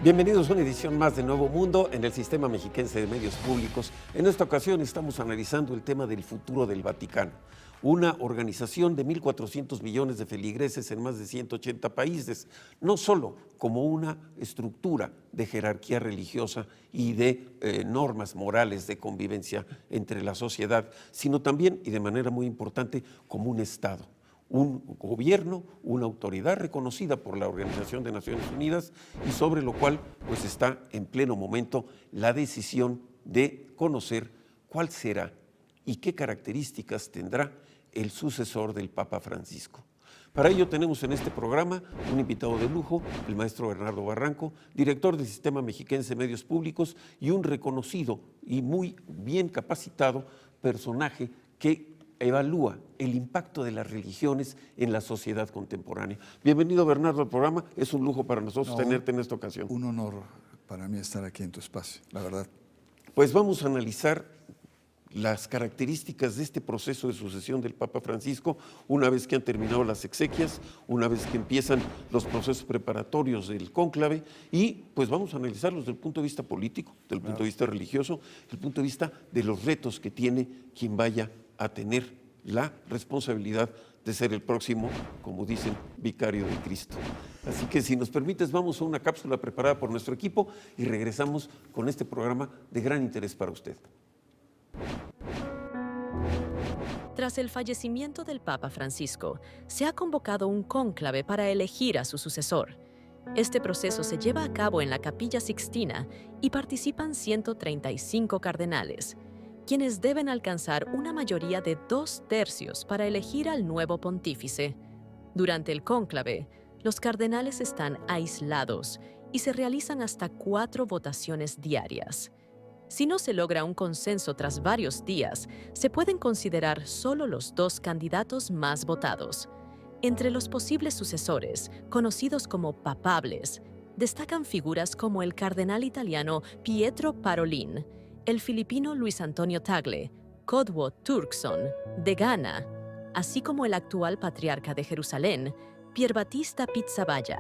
Bienvenidos a una edición más de Nuevo Mundo en el Sistema Mexiquense de Medios Públicos. En esta ocasión estamos analizando el tema del futuro del Vaticano, una organización de 1.400 millones de feligreses en más de 180 países, no solo como una estructura de jerarquía religiosa y de normas morales de convivencia entre la sociedad, sino también, y de manera muy importante, como un Estado. Un gobierno, una autoridad reconocida por la Organización de Naciones Unidas y sobre lo cual pues está en pleno momento la decisión de conocer cuál será y qué características tendrá el sucesor del Papa Francisco. Para ello tenemos en este programa un invitado de lujo, el maestro Bernardo Barranco, director del Sistema Mexiquense de Medios Públicos y un reconocido y muy bien capacitado personaje que evalúa el impacto de las religiones en la sociedad contemporánea. Bienvenido, Bernardo, al programa. Es un lujo para nosotros tenerte en esta ocasión. Un honor para mí estar aquí en tu espacio, la verdad. Pues vamos a analizar las características de este proceso de sucesión del Papa Francisco una vez que han terminado las exequias, una vez que empiezan los procesos preparatorios del cónclave y pues vamos a analizarlos desde el punto de vista político, desde el punto de vista religioso, desde el punto de vista de los retos que tiene quien vaya a tener la responsabilidad de ser el próximo, como dicen, vicario de Cristo. Así que si nos permites, vamos a una cápsula preparada por nuestro equipo y regresamos con este programa de gran interés para usted. Tras el fallecimiento del Papa Francisco, se ha convocado un cónclave para elegir a su sucesor. Este proceso se lleva a cabo en la Capilla Sixtina y participan 135 cardenales, quienes deben alcanzar una mayoría de 2/3 para elegir al nuevo pontífice. Durante el cónclave, los cardenales están aislados y se realizan hasta 4 votaciones diarias. Si no se logra un consenso tras varios días, se pueden considerar solo los 2 candidatos más votados. Entre los posibles sucesores, conocidos como papables, destacan figuras como el cardenal italiano Pietro Parolin, el filipino Luis Antonio Tagle, Codwo Turkson, de Ghana, así como el actual patriarca de Jerusalén, Pierbattista Pizzaballa.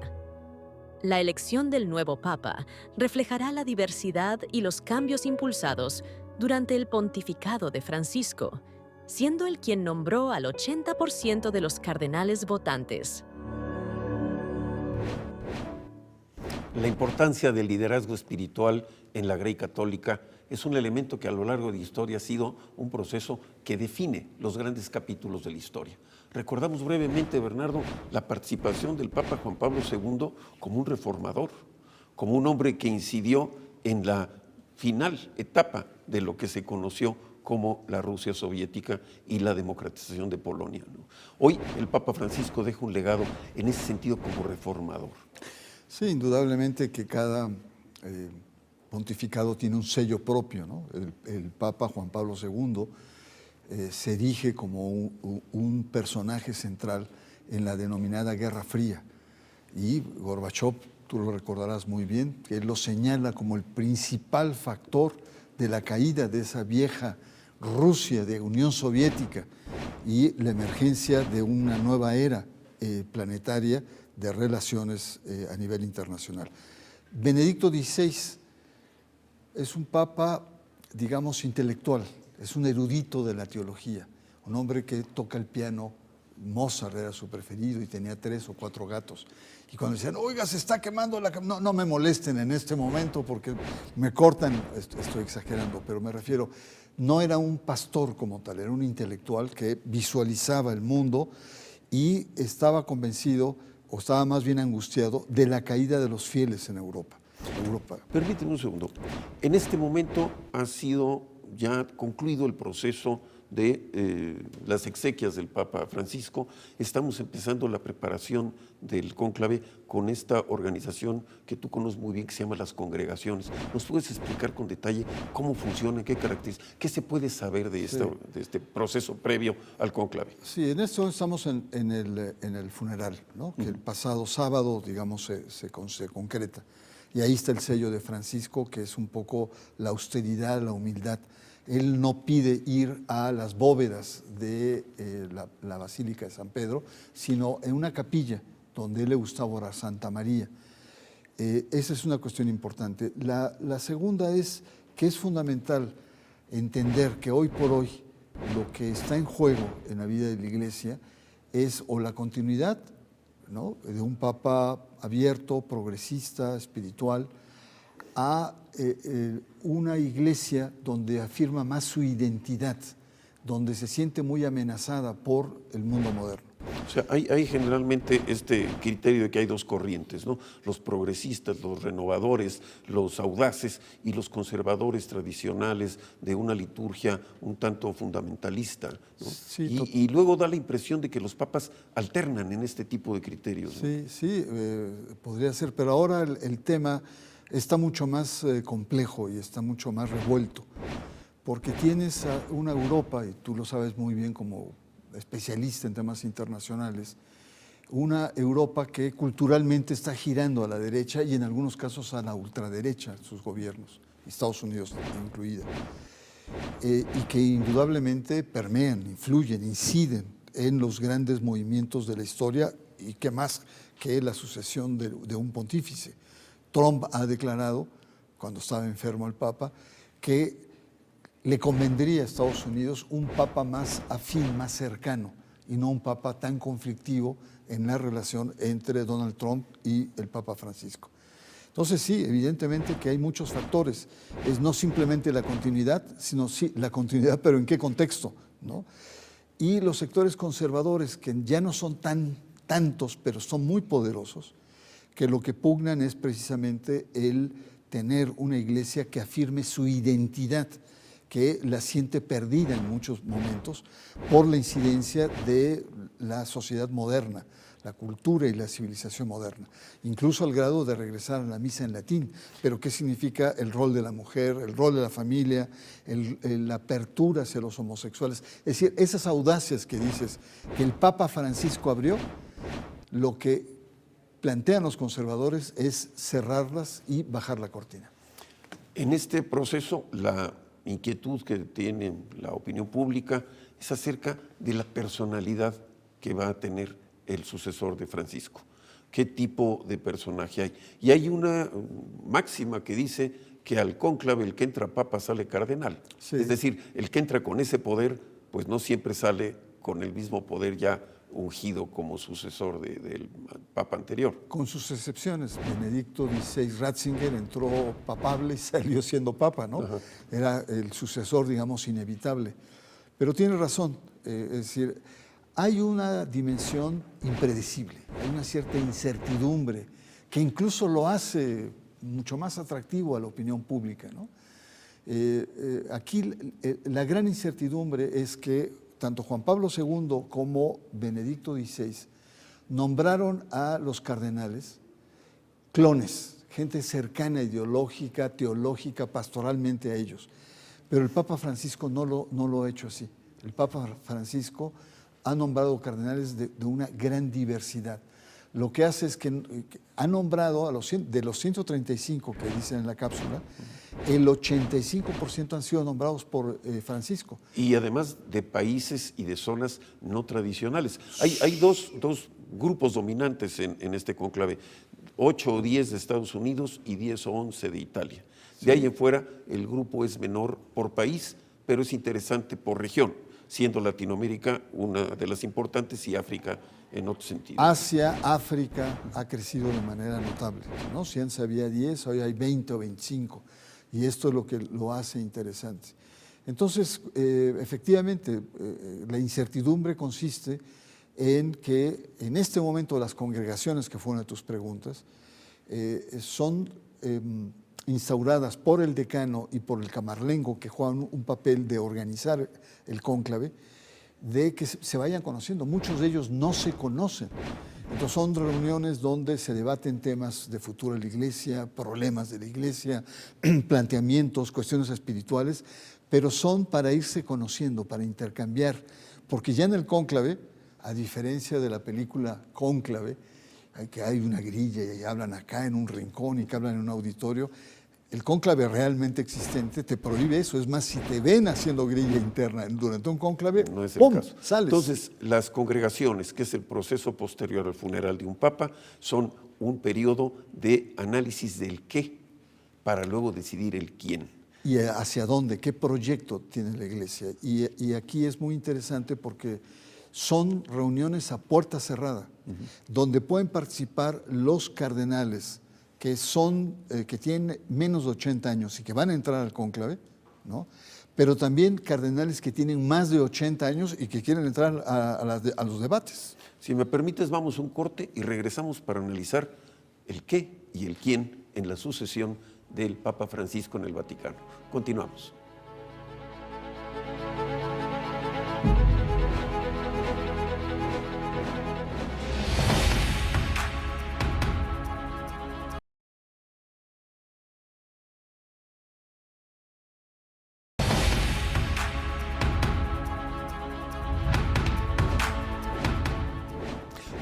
La elección del nuevo Papa reflejará la diversidad y los cambios impulsados durante el pontificado de Francisco, siendo él quien nombró al 80% de los cardenales votantes. La importancia del liderazgo espiritual en la Grey Católica es un elemento que a lo largo de la historia ha sido un proceso que define los grandes capítulos de la historia. Recordamos brevemente, Bernardo, la participación del Papa Juan Pablo II como un reformador, como un hombre que incidió en la final etapa de lo que se conoció como la Rusia soviética y la democratización de Polonia, ¿no? Hoy el Papa Francisco deja un legado en ese sentido como reformador. Sí, indudablemente que cada pontificado tiene un sello propio, ¿no? El Papa Juan Pablo II se erige como un personaje central en la denominada Guerra Fría. Y Gorbachov, tú lo recordarás muy bien, que él lo señala como el principal factor de la caída de esa vieja Rusia de Unión Soviética y la emergencia de una nueva era planetaria de relaciones a nivel internacional. Benedicto XVI es un papa, digamos, intelectual, es un erudito de la teología, un hombre que toca el piano. Mozart era su preferido y tenía 3 o 4 gatos. Y cuando decían, oiga, se está quemando la cama, no me molesten en este momento porque me cortan, estoy exagerando, pero me refiero, no era un pastor como tal, era un intelectual que visualizaba el mundo y estaba convencido, o estaba más bien angustiado, de la caída de los fieles en Europa. Permíteme un segundo. En este momento ha sido ya concluido el proceso de las exequias del Papa Francisco. Estamos empezando la preparación del cónclave con esta organización que tú conoces muy bien, que se llama las congregaciones. ¿Nos puedes explicar con detalle cómo funciona, qué características, qué se puede saber de este proceso previo al cónclave? Sí, en esto estamos en el funeral, ¿no? Que el pasado sábado, digamos, se concreta. Y ahí está el sello de Francisco, que es un poco la austeridad, la humildad. Él no pide ir a las bóvedas de la Basílica de San Pedro, sino en una capilla donde él le gustaba orar, Santa María. Esa es una cuestión importante. La segunda es que es fundamental entender que hoy por hoy lo que está en juego en la vida de la Iglesia es o la continuidad, ¿no?, de un papa abierto, progresista, espiritual, a una Iglesia donde afirma más su identidad, donde se siente muy amenazada por el mundo moderno. O sea, hay generalmente este criterio de que hay dos corrientes, ¿no? Los progresistas, los renovadores, los audaces y los conservadores tradicionales de una liturgia un tanto fundamentalista, ¿no? Sí, y luego da la impresión de que los papas alternan en este tipo de criterios, ¿no? Sí, podría ser, pero ahora el tema está mucho más complejo y está mucho más revuelto, porque tienes a una Europa, y tú lo sabes muy bien como especialista en temas internacionales, una Europa que culturalmente está girando a la derecha y en algunos casos a la ultraderecha, sus gobiernos, Estados Unidos incluida, y que indudablemente permean, influyen, inciden en los grandes movimientos de la historia, y que más que la sucesión de un pontífice. Trump ha declarado, cuando estaba enfermo el Papa, que le convendría a Estados Unidos un papa más afín, más cercano, y no un papa tan conflictivo en la relación entre Donald Trump y el Papa Francisco. Entonces sí, evidentemente que hay muchos factores. Es no simplemente la continuidad, sino sí la continuidad, pero ¿en qué contexto?, ¿no? Y los sectores conservadores, que ya no son tantos, pero son muy poderosos, que lo que pugnan es precisamente el tener una iglesia que afirme su identidad, que la siente perdida en muchos momentos por la incidencia de la sociedad moderna, la cultura y la civilización moderna, incluso al grado de regresar a la misa en latín. Pero ¿qué significa el rol de la mujer, el rol de la familia, la apertura hacia los homosexuales? Es decir, esas audacias que dices que el Papa Francisco abrió, lo que plantean los conservadores es cerrarlas y bajar la cortina. En este proceso, la inquietud que tiene la opinión pública es acerca de la personalidad que va a tener el sucesor de Francisco. ¿Qué tipo de personaje hay? Y hay una máxima que dice que al cónclave el que entra papa sale cardenal. Sí. Es decir, el que entra con ese poder, pues no siempre sale con el mismo poder ya ungido como sucesor del papa anterior. Con sus excepciones. Benedicto XVI Ratzinger entró papable y salió siendo papa, ¿no? Ajá. Era el sucesor, digamos, inevitable. Pero tiene razón, es decir, hay una dimensión impredecible, hay una cierta incertidumbre que incluso lo hace mucho más atractivo a la opinión pública, ¿no? Aquí la gran incertidumbre es que tanto Juan Pablo II como Benedicto XVI nombraron a los cardenales clones, gente cercana ideológica, teológica, pastoralmente a ellos. Pero el Papa Francisco no lo ha hecho así. El Papa Francisco ha nombrado cardenales de una gran diversidad. Lo que hace es que ha nombrado de los 135 que dicen en la cápsula, el 85% han sido nombrados por Francisco. Y además de países y de zonas no tradicionales. Hay dos grupos dominantes en este conclave, 8 o 10 de Estados Unidos y 10 o 11 de Italia. De ahí en fuera el grupo es menor por país, pero es interesante por región, siendo Latinoamérica una de las importantes y África en otro sentido. Asia, África ha crecido de manera notable, ¿no? Si antes había 10, hoy hay 20 o 25, y esto es lo que lo hace interesante. Entonces, efectivamente, la incertidumbre consiste en que en este momento las congregaciones, que fueron a tus preguntas, son instauradas por el decano y por el camarlengo, que juegan un papel de organizar el cónclave, de que se vayan conociendo. Muchos de ellos no se conocen. Entonces son reuniones donde se debaten temas de futuro de la iglesia, problemas de la iglesia, planteamientos, cuestiones espirituales, pero son para irse conociendo, para intercambiar, porque ya en el cónclave, a diferencia de la película Cónclave, que hay una grilla y hablan acá en un rincón y que hablan en un auditorio, El cónclave realmente existente te prohíbe eso. Es más, si te ven haciendo grilla interna durante un cónclave, no es el ¡pum!, caso. sales. Entonces, las congregaciones, que es el proceso posterior al funeral de un papa, son un periodo de análisis del qué para luego decidir el quién. ¿Y hacia dónde? ¿Qué proyecto tiene la iglesia? Y aquí es muy interesante porque son reuniones a puerta cerrada, donde pueden participar los cardenales que tienen menos de 80 años y que van a entrar al cónclave, ¿no? Pero también cardenales que tienen más de 80 años y que quieren entrar a los debates. Si me permites, vamos a un corte y regresamos para analizar el qué y el quién en la sucesión del Papa Francisco en el Vaticano. Continuamos.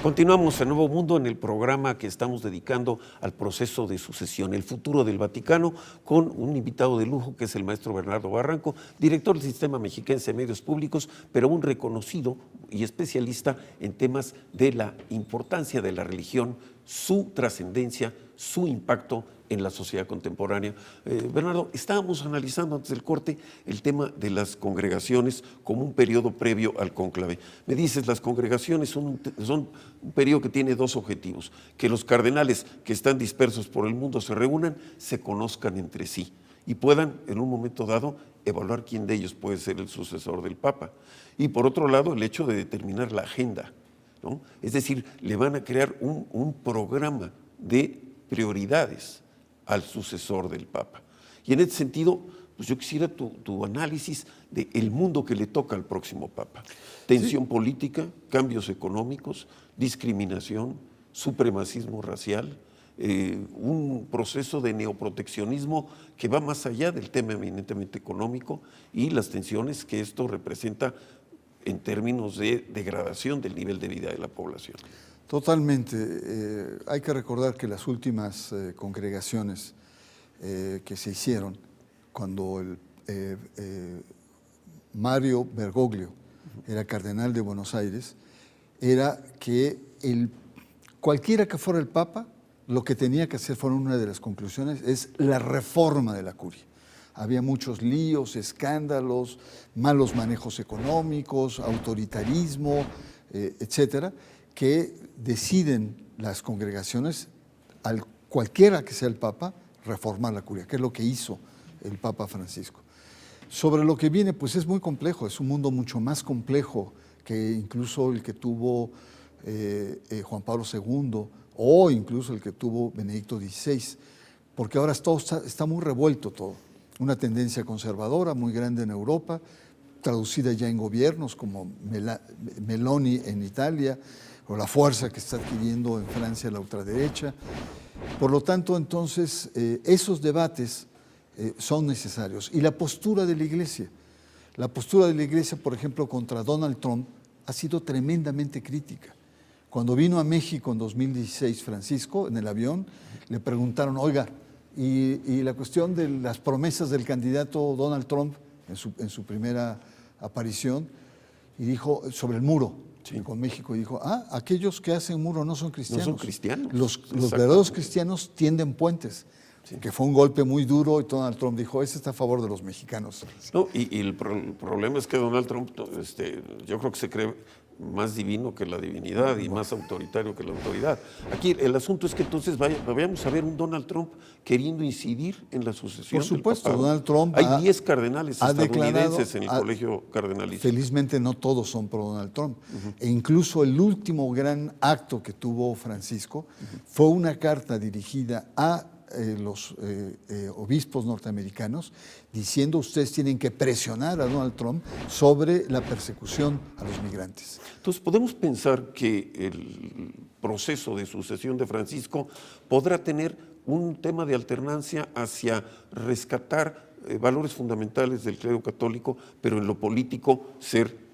Continuamos en Nuevo Mundo en el programa que estamos dedicando al proceso de sucesión, el futuro del Vaticano, con un invitado de lujo que es el maestro Bernardo Barranco, director del Sistema Mexiquense de Medios Públicos, pero un reconocido y especialista en temas de la importancia de la religión, su trascendencia, su impacto en la sociedad contemporánea. Bernardo, estábamos analizando antes del corte el tema de las congregaciones como un periodo previo al cónclave. Me dices, las congregaciones son un periodo que tiene dos objetivos: que los cardenales que están dispersos por el mundo se reúnan, se conozcan entre sí y puedan en un momento dado evaluar quién de ellos puede ser el sucesor del Papa. Y por otro lado, el hecho de determinar la agenda, ¿no? Es decir, le van a crear un programa de prioridades al sucesor del Papa. Y en ese sentido, pues yo quisiera tu análisis del mundo que le toca al próximo Papa. Tensión política, cambios económicos, discriminación, supremacismo racial, un proceso de neoproteccionismo que va más allá del tema eminentemente económico y las tensiones que esto representa en términos de degradación del nivel de vida de la población. Totalmente. Hay que recordar que las últimas congregaciones que se hicieron, cuando Mario Bergoglio era cardenal de Buenos Aires, era que cualquiera que fuera el Papa, lo que tenía que hacer, fueron una de las conclusiones, es la reforma de la curia. Había muchos líos, escándalos, malos manejos económicos, autoritarismo, etcétera, que deciden las congregaciones, cualquiera que sea el Papa, reformar la curia, que es lo que hizo el Papa Francisco. Sobre lo que viene, pues es muy complejo, es un mundo mucho más complejo que incluso el que tuvo Juan Pablo II o incluso el que tuvo Benedicto XVI, porque ahora todo está muy revuelto todo. Una tendencia conservadora muy grande en Europa, traducida ya en gobiernos como Meloni en Italia, o la fuerza que está adquiriendo en Francia la ultraderecha. Por lo tanto, entonces, esos debates son necesarios. Y la postura de la Iglesia, por ejemplo, contra Donald Trump, ha sido tremendamente crítica. Cuando vino a México en 2016 Francisco, en el avión, le preguntaron, oiga, y la cuestión de las promesas del candidato Donald Trump en su primera aparición, y dijo sobre el muro. Sí. Con México, y dijo, aquellos que hacen muro no son cristianos. No son cristianos. Los verdaderos cristianos tienden puentes. Sí. Que fue un golpe muy duro y Donald Trump dijo, ese está a favor de los mexicanos. No, y el problema es que Donald Trump, yo creo que se cree más divino que la divinidad y más autoritario que la autoridad. Aquí el asunto es que entonces vayamos a ver un Donald Trump queriendo incidir en la sucesión. Por supuesto, del Donald Trump hay 10 cardenales estadounidenses en el colegio cardenalicio. Felizmente no todos son pro Donald Trump. E incluso el último gran acto que tuvo Francisco fue una carta dirigida a los obispos norteamericanos diciendo ustedes tienen que presionar a Donald Trump sobre la persecución a los migrantes. Entonces podemos pensar que el proceso de sucesión de Francisco podrá tener un tema de alternancia hacia rescatar valores fundamentales del clero católico, pero en lo político ser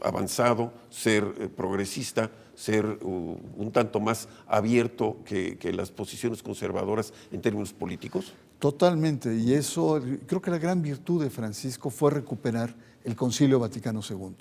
avanzado, ser progresista, ser un tanto más abierto que las posiciones conservadoras en términos políticos? Totalmente, y eso, creo que la gran virtud de Francisco fue recuperar el Concilio Vaticano II,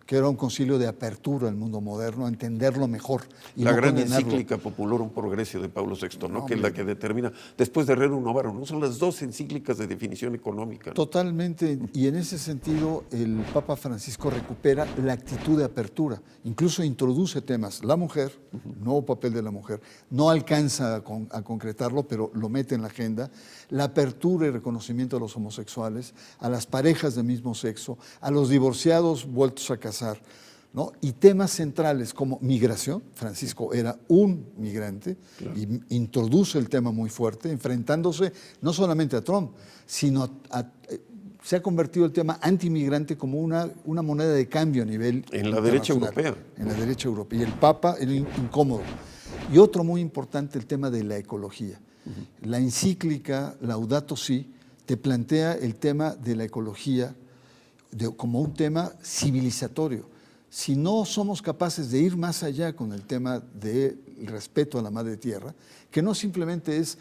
que era un concilio de apertura al mundo moderno, a entenderlo mejor. Y la no gran condenarlo. encíclica Populorum Progressio de Pablo VI, ¿no? No, Que es la que determina, después de Rerum Novarum, ¿no? Son las dos encíclicas de definición económica, ¿no? Totalmente, y en ese sentido el Papa Francisco recupera la actitud de apertura, incluso introduce temas, la mujer, nuevo papel de la mujer, no alcanza a concretarlo, pero lo mete en la agenda, la apertura y reconocimiento a los homosexuales, a las parejas de mismo sexo, a los divorciados vueltos a casar, ¿no? Y temas centrales como migración. Francisco era un migrante, claro, y introduce el tema muy fuerte, enfrentándose no solamente a Trump, sino se ha convertido el tema antimigrante como una moneda de cambio a nivel en la derecha europea. En la derecha europea. Y el Papa era incómodo. Y otro muy importante, el tema de la ecología. La encíclica Laudato Si te plantea el tema de la ecología como un tema civilizatorio. Si no somos capaces de ir más allá con el tema del respeto a la madre tierra, que no simplemente es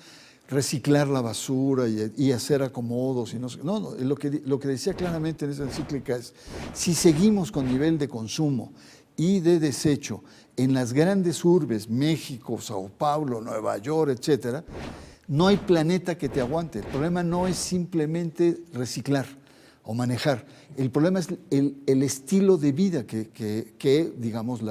reciclar la basura y hacer acomodos, no, lo que decía claramente en esa encíclica es, si seguimos con nivel de consumo y de desecho en las grandes urbes, México, Sao Paulo, Nueva York, etcétera, no hay planeta que te aguante. El problema no es simplemente reciclar o manejar. El problema es el estilo de vida que digamos,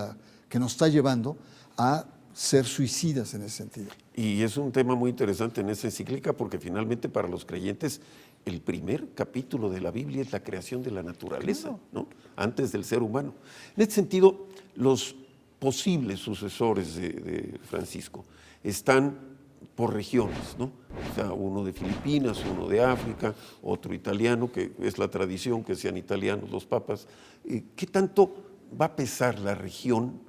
que nos está llevando a ser suicidas en ese sentido. Y es un tema muy interesante en esa encíclica porque finalmente para los creyentes el primer capítulo de la Biblia es la creación de la naturaleza, claro, ¿no? Antes del ser humano. En este sentido, los posibles sucesores de Francisco están por regiones, ¿no? O sea, uno de Filipinas, uno de África, otro italiano, que es la tradición que sean italianos los papas. ¿Qué tanto va a pesar la región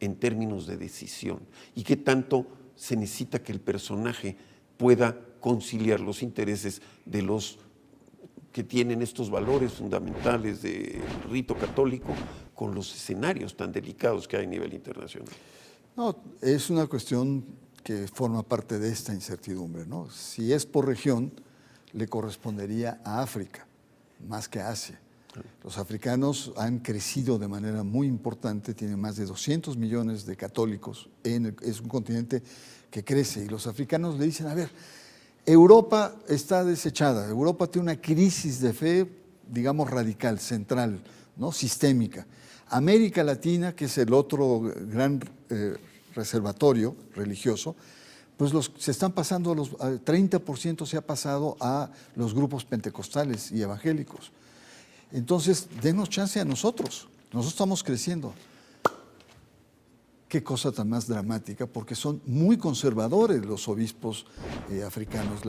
en términos de decisión? ¿Y qué tanto se necesita que el personaje pueda conciliar los intereses de los que tienen estos valores fundamentales del rito católico con los escenarios tan delicados que hay a nivel internacional? No, es una cuestión que forma parte de esta incertidumbre, ¿no? Si es por región, le correspondería a África, más que a Asia. Los africanos han crecido de manera muy importante, tienen más de 200 millones de católicos, es un continente que crece, y los africanos le dicen, a ver, Europa está desechada, Europa tiene una crisis de fe, digamos, radical, central, ¿no? Sistémica. América Latina, que es el otro gran reservatorio religioso, pues se están pasando, al 30% se ha pasado a los grupos pentecostales y evangélicos. Entonces, denos chance a nosotros estamos creciendo. Qué cosa tan más dramática, porque son muy conservadores los obispos africanos,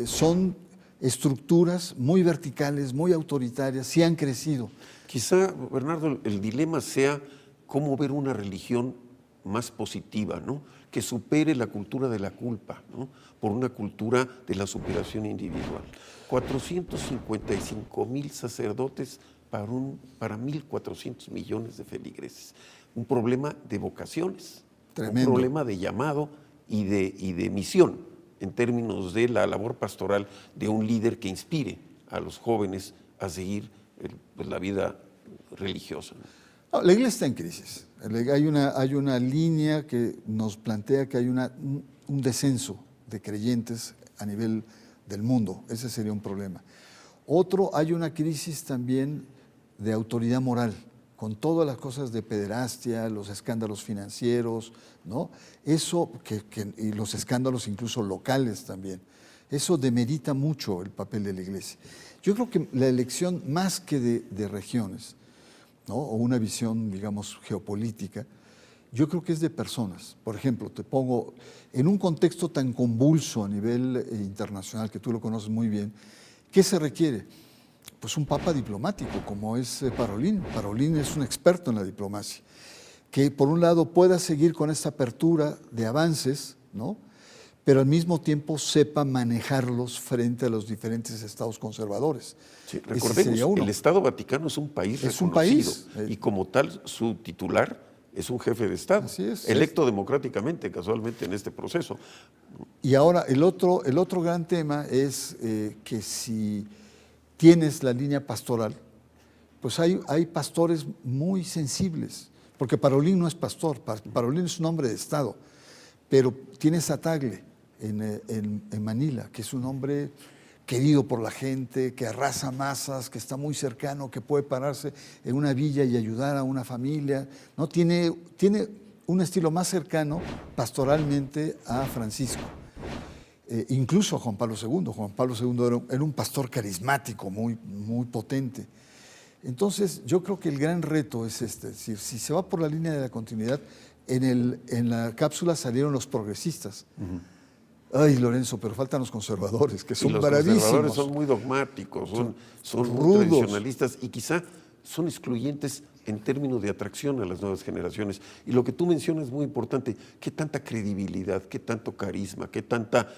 son estructuras muy verticales, muy autoritarias, sí han crecido. Quizá, Bernardo, el dilema sea cómo ver una religión más positiva, ¿no? Que supere la cultura de la culpa, ¿no? Por una cultura de la superación individual. 455,000 sacerdotes para 1.400 millones de feligreses. Un problema de vocaciones, tremendo, un problema de llamado y de misión en términos de la labor pastoral de un líder que inspire a los jóvenes a seguir pues, la vida religiosa, ¿no? No, la iglesia está en crisis. Hay una línea que nos plantea que hay un descenso de creyentes a nivel del mundo. Ese sería un problema. Otro, hay una crisis también de autoridad moral, con todas las cosas de pederastia, los escándalos financieros, ¿no? Eso, y los escándalos incluso locales también. Eso demerita mucho el papel de la iglesia. Yo creo que la elección, más que de regiones, ¿no? O una visión, digamos, geopolítica, yo creo que es de personas. Por ejemplo, te pongo, en un contexto tan convulso a nivel internacional, que tú lo conoces muy bien, ¿qué se requiere? Pues un papa diplomático, como es Parolin. Parolin es un experto en la diplomacia, que por un lado pueda seguir con esta apertura de avances, ¿no? Pero al mismo tiempo sepa manejarlos frente a los diferentes estados conservadores. Sí, recordemos, el Estado Vaticano es un país reconocido, un país, y como tal su titular es un jefe de Estado, electo democráticamente, casualmente en este proceso. Y ahora el otro gran tema es que si tienes la línea pastoral, pues hay pastores muy sensibles, porque Parolín no es pastor, Parolín es un hombre de Estado, pero tienes a Tagle en Manila, que es un hombre querido por la gente, que arrasa masas, que está muy cercano, que puede pararse en una villa y ayudar a una familia, ¿no? Tiene un estilo más cercano pastoralmente a Francisco. Incluso a Juan Pablo II. Juan Pablo II era un pastor carismático, muy, muy potente. Entonces, yo creo que el gran reto es este, es decir, si se va por la línea de la continuidad, en la cápsula salieron los progresistas. Ay, Lorenzo, pero faltan los conservadores, que son bravísimos. Los conservadores son muy dogmáticos, son muy rudos, tradicionalistas y quizá son excluyentes en términos de atracción a las nuevas generaciones. Y lo que tú mencionas es muy importante. ¿Qué tanta credibilidad, qué tanto carisma, qué tanta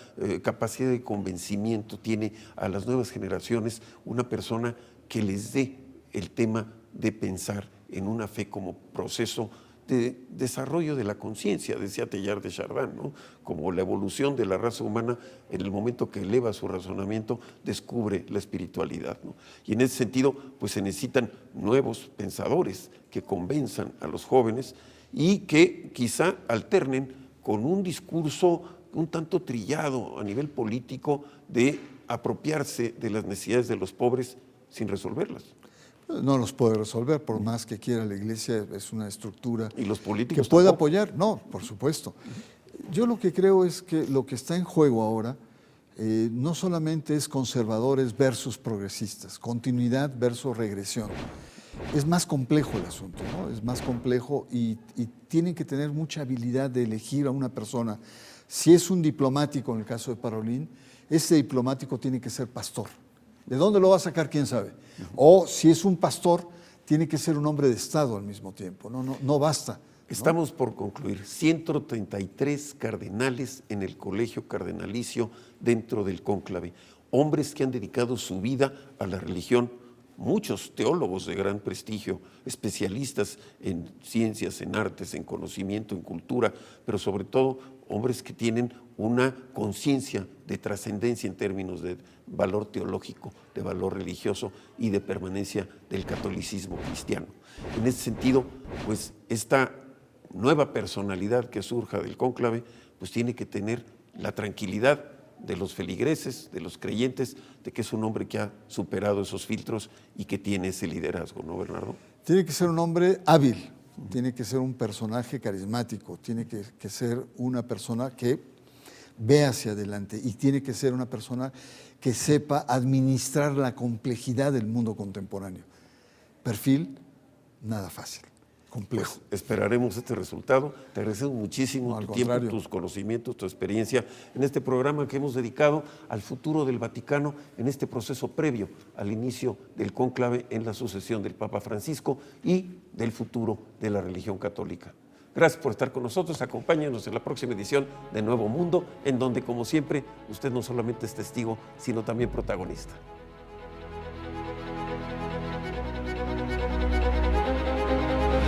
capacidad de convencimiento tiene a las nuevas generaciones una persona que les dé el tema de pensar en una fe como proceso de desarrollo de la conciencia, decía Teilhard de Chardin, ¿no? Como la evolución de la raza humana en el momento que eleva su razonamiento, descubre la espiritualidad, ¿no? Y en ese sentido, pues se necesitan nuevos pensadores que convenzan a los jóvenes y que quizá alternen con un discurso un tanto trillado a nivel político de apropiarse de las necesidades de los pobres sin resolverlas. No los puede resolver, por más que quiera la Iglesia, es una estructura ¿Y los políticos que puede tampoco? apoyar. No, por supuesto. Yo lo que creo es que lo que está en juego ahora no solamente es conservadores versus progresistas, continuidad versus regresión. Es más complejo el asunto, ¿no? Es más complejo y tienen que tener mucha habilidad de elegir a una persona. Si es un diplomático, en el caso de Parolín, ese diplomático tiene que ser pastor. ¿De dónde lo va a sacar? ¿Quién sabe? O si es un pastor, tiene que ser un hombre de Estado al mismo tiempo. No basta, ¿no? Estamos por concluir. 133 cardenales en el colegio cardenalicio dentro del cónclave. Hombres que han dedicado su vida a la religión. Muchos teólogos de gran prestigio, especialistas en ciencias, en artes, en conocimiento, en cultura, pero sobre todo hombres que tienen una conciencia de trascendencia en términos de valor teológico, de valor religioso y de permanencia del catolicismo cristiano. En ese sentido, pues esta nueva personalidad que surja del cónclave, pues tiene que tener la tranquilidad de los feligreses, de los creyentes, de que es un hombre que ha superado esos filtros y que tiene ese liderazgo, ¿no, Bernardo? Tiene que ser un hombre hábil, tiene que ser un personaje carismático, tiene que ser una persona que ve hacia adelante y tiene que ser una persona que sepa administrar la complejidad del mundo contemporáneo. Perfil, nada fácil. Complejo. Pues esperaremos este resultado. Te agradecemos muchísimo tu tiempo, tus conocimientos, tu experiencia en este programa que hemos dedicado al futuro del Vaticano en este proceso previo al inicio del cónclave en la sucesión del Papa Francisco y del futuro de la religión católica. Gracias por estar con nosotros. Acompáñanos en la próxima edición de Nuevo Mundo, en donde, como siempre, usted no solamente es testigo, sino también protagonista.